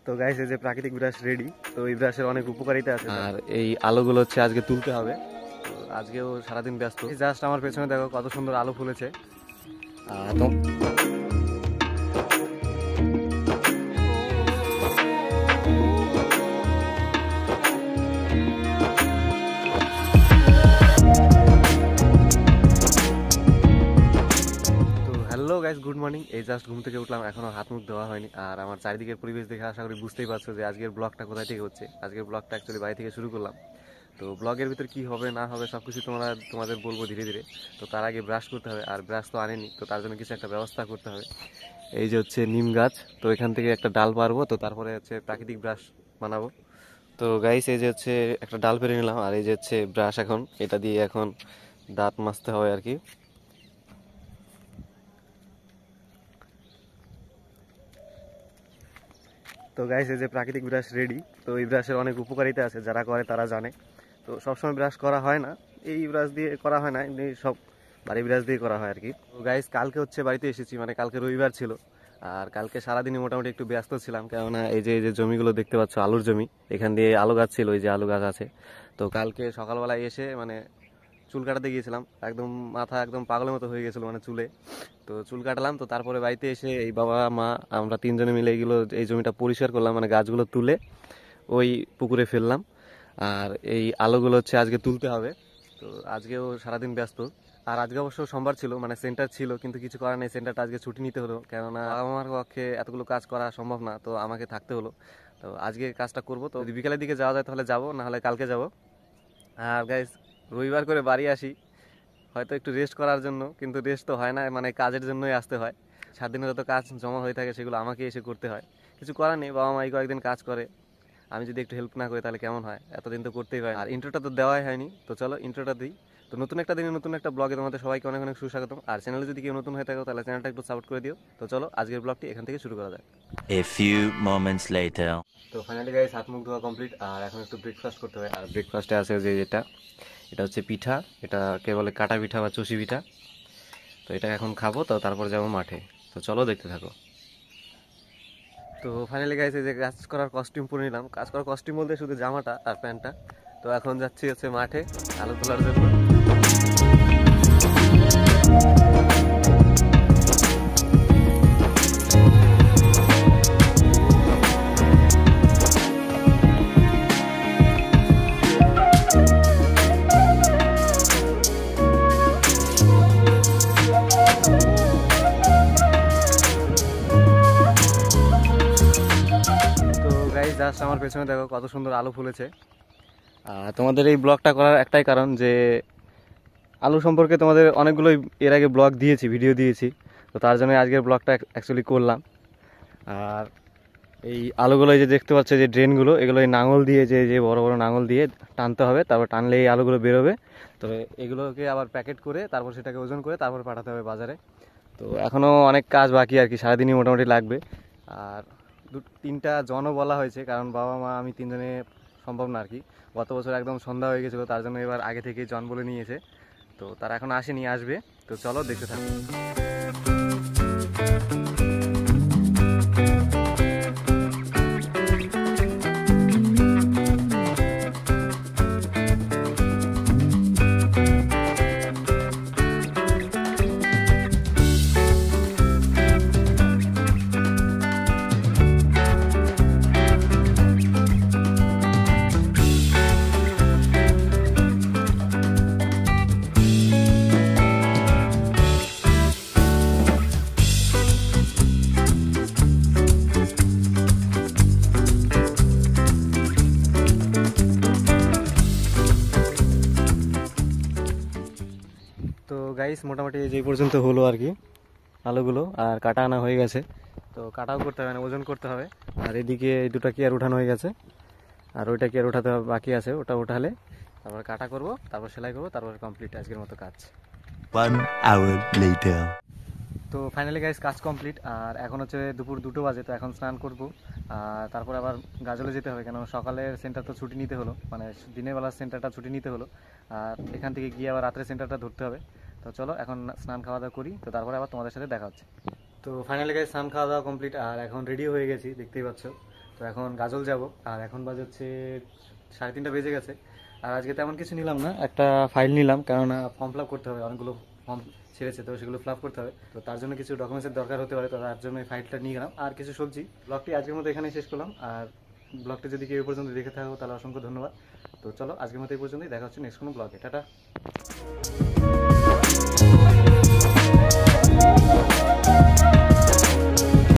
তো গাইস এই যে প্রাকৃতিক ব্রাশ রেডি। তো এই ব্রাশের অনেক উপকারিতা আছে, আর এই আলোগুলো হচ্ছে আজকে তুলতে হবে। তো আজকেও সারাদিন ব্যস্ত। জাস্ট আমার পেছনে দেখো কত সুন্দর আলো ফুলেছে। তো হ্যালো গাইস, গুড মর্নিং। এই জাস্ট ঘুম থেকে উঠলাম, এখনো হাত মুখ দেওয়া হয়নি। আর আমার চারিদিকের পরিবেশ দেখে আশা করি বুঝতেই পারছো যে আজকের ব্লগটা কোথায় থেকে হচ্ছে। আজকের ব্লগটা অ্যাকচুয়ালি বাড়ি থেকে শুরু করলাম। তো ব্লগের ভিতর কি হবে না হবে সব কিছু তোমাদের বলবো ধীরে ধীরে। তো তার আগে ব্রাশ করতে হবে, আর ব্রাশ তো আনেনি, তো তার জন্য কিছু একটা ব্যবস্থা করতে হবে। এই যে হচ্ছে নিম গাছ, তো এখান থেকে একটা ডাল পারবো, তো তারপরে হচ্ছে প্রাকৃতিক ব্রাশ বানাবো। তো গাইস এই যে হচ্ছে একটা ডাল পেরে নিলাম, আর এই যে হচ্ছে ব্রাশ, এখন এটা দিয়ে এখন দাঁত মাজতে হবে আর কি। তো গাইস এই যে প্রাকৃতিক ব্রাশ রেডি। তো এই ব্রাশের অনেক উপকারিতা আছে, যারা করে তারা জানে। তো সবসময় ব্রাশ করা হয় না, এই ব্রাশ দিয়ে করা হয় না, এমনি সব বাড়ি ব্রাশ দিয়ে করা হয় আর কি। তো গাইস কালকে হচ্ছে বাড়িতে এসেছি, মানে কালকে রবিবার ছিল। আর কালকে সারাদিনই মোটামুটি একটু ব্যস্ত ছিলাম, কেননা এই যে জমিগুলো দেখতে পাচ্ছ আলুর জমি, এখান দিয়ে আলু গাছ ছিল, ওই যে আলু গাছ আছে। তো কালকে সকালবেলায় এসে মানে চুল কাটাতে গিয়েছিলাম, একদম মাথা একদম পাগলের মতো হয়ে গেছিলো মানে চুলে। তো চুল কাটলাম, তো তারপরে বাড়িতে এসে এই বাবা মা আমরা তিনজনে মিলে এইগুলো এই জমিটা পরিষ্কার করলাম, মানে গাছগুলো তুলে ওই পুকুরে ফেললাম। আর এই আলোগুলো হচ্ছে আজকে তুলতে হবে। তো আজকেও সারাদিন ব্যস্ত। আর আজকে অবশ্য সোমবার ছিল, মানে সেন্টার ছিল, কিন্তু কিছু করার নেই, সেন্টারটা আজকে ছুটি নিতে হলো, কেননা আমার পক্ষে এতগুলো কাজ করা সম্ভব না, তো আমাকে থাকতে হলো। তো আজকে কাজটা করবো, তো যদি বিকালের দিকে যাওয়া যায় তাহলে যাবো, না হলে কালকে যাবো। আর গাইস রবিবার করে বাড়ি আসি হয়তো একটু রেস্ট করার জন্য, কিন্তু রেস্ট তো হয় না, মানে কাজের জন্যই আসতে হয়। 7 দিনের যত কাজ জমা হয়ে থাকে সেগুলো আমাকে এসে করতে হয়। কিছু করার নেই, বাবা মাই কয়েকদিন কাজ করে, আমি যদি একটু হেল্প না করি তাহলে কেমন হয়? এতদিন তো করতেই হয়। আর ইন্ট্রোটা তো দেওয়াই হয়নি, তো চলো ইন্ট্রোটা দিই। তো নতুন একটা দিনে নতুন একটা ব্লগে তোমাদের সবাইকে অনেক অনেক সুস্বাগতম। আর চ্যানেলে যদি কেউ নতুন হয়ে থাকো তাহলে চ্যানেলটা একটু সাপোর্ট করে দিও। তো চলো আজকের ব্লগটি এখান থেকে শুরু করা যায়। A few moments later. তো ফাইনালি গাইস হাত মুখ ধোয়া কমপ্লিট, আর এখন একটু ব্রেকফাস্ট করতে হয়। আর ব্রেকফাস্টে আছে যে এটা হচ্ছে পিঠা, এটাকে বলে কাটা পিঠা বা চষি পিঠা। তো এটা এখন খাবো, তো তারপর যাবো মাঠে। তো চলো দেখতে থাকো। তো ফাইনালি গাইস এই যে কাজ করার কস্টিউম পরে নিলাম। কাজ করার কস্টিউম বলতে শুধু জামাটা আর প্যান্টটা। তো এখন যাচ্ছি হচ্ছে মাঠে আলু তোলার জন্য। জাস্ট আমার পেছনে দেখো কত সুন্দর আলু ফুলেছে। তোমাদের এই ব্লগটা করার একটাই কারণ যে আলু সম্পর্কে তোমাদের অনেকগুলো এর আগে ব্লগ দিয়েছি, ভিডিও দিয়েছি। তো তার জন্য আজকের ব্লগটা অ্যাকচুয়ালি করলাম। আর এই আলুগুলো যে দেখতে পাচ্ছ, যে ড্রেনগুলো, এগুলো এই নাঙল দিয়ে যে বড় বড় নাঙল দিয়ে টানতে হবে, তারপর টানলে এই আলুগুলো বেরোবে। তবে এগুলোকে আবার প্যাকেট করে তারপর সেটাকে ওজন করে তারপর পাঠাতে হবে বাজারে। তো এখনও অনেক কাজ বাকি আর কি, সারাদিনই মোটামুটি লাগবে। আর 2-3টা জনও বলা হয়েছে, কারণ বাবা মা আমি তিনজনে সম্ভব না আর কি। গত বছর একদম সন্ধ্যা হয়ে গেছিলো, তার জন্য এবার আগে থেকেই জন বলে নিয়েছে। তো তারা এখন আসেনি, আসবে। তো চলো দেখতে থাকো। তো গাইস মোটামুটি যে পর্যন্ত হলো আর কি আলুগুলো, আর কাটা আনা হয়ে গেছে। তো কাটাও করতে হবে না, ওজন করতে হবে। আর এদিকে এই দুটো কি আর উঠানো হয়ে গেছে, আর ওইটা কি আর উঠাতে বাকি আছে, ওটা উঠালে তারপর কাটা করব, তারপর সেলাই করব, তারপর কমপ্লিট আজকের মতো কাজ। 1 hour later. তো ফাইনালি গাইস কাজ কমপ্লিট। আর এখন হচ্ছে দুপুর 2টো বাজে, তো এখন স্নান করব। আর তারপর আবার গাজলে যেতে হবে, কেন সকালের সেন্টার তো ছুটি নিতে হলো, মানে দিনের বেলার সেন্টারটা ছুটি নিতে হলো। আর এখান থেকে গিয়ে আবার রাত্রে সেন্টারটা ধরতে হবে। তো চলো এখন স্নান খাওয়া দাওয়া করি, তো তারপরে আবার তোমাদের সাথে দেখা হচ্ছে। তো ফাইনালি গাইস স্নান খাওয়া দাওয়া কমপ্লিট, আর এখন রেডি হয়ে গেছি, দেখতেই পাচ্ছ। তো এখন গাজল যাব, আর এখন বাজে হচ্ছে 3:30 বেজে গেছে। আর আজকে তেমন কিছু নিলাম না, একটা ফাইল নিলাম, কেননা ফর্ম ফিল আপ করতে হবে, অনেকগুলো ফর্ম ছেড়েছে, তো সেগুলো ফিল আপ করতে হবে। তো তার জন্য কিছু ডকুমেন্টসের দরকার হতে পারে, তো তার জন্য এই ফাইলটা নিয়ে গেলাম আর কিছু সবজি। ব্লগটি আজকের মতো এখানেই শেষ করলাম। আর ব্লগটি যদি কেউ এই পর্যন্ত দেখে থাকো তাহলে অসংখ্য ধন্যবাদ। তো চলো আজকের মতো এই পর্যন্তই, দেখা হচ্ছে নেক্সট কোনো ব্লগে। টাটা।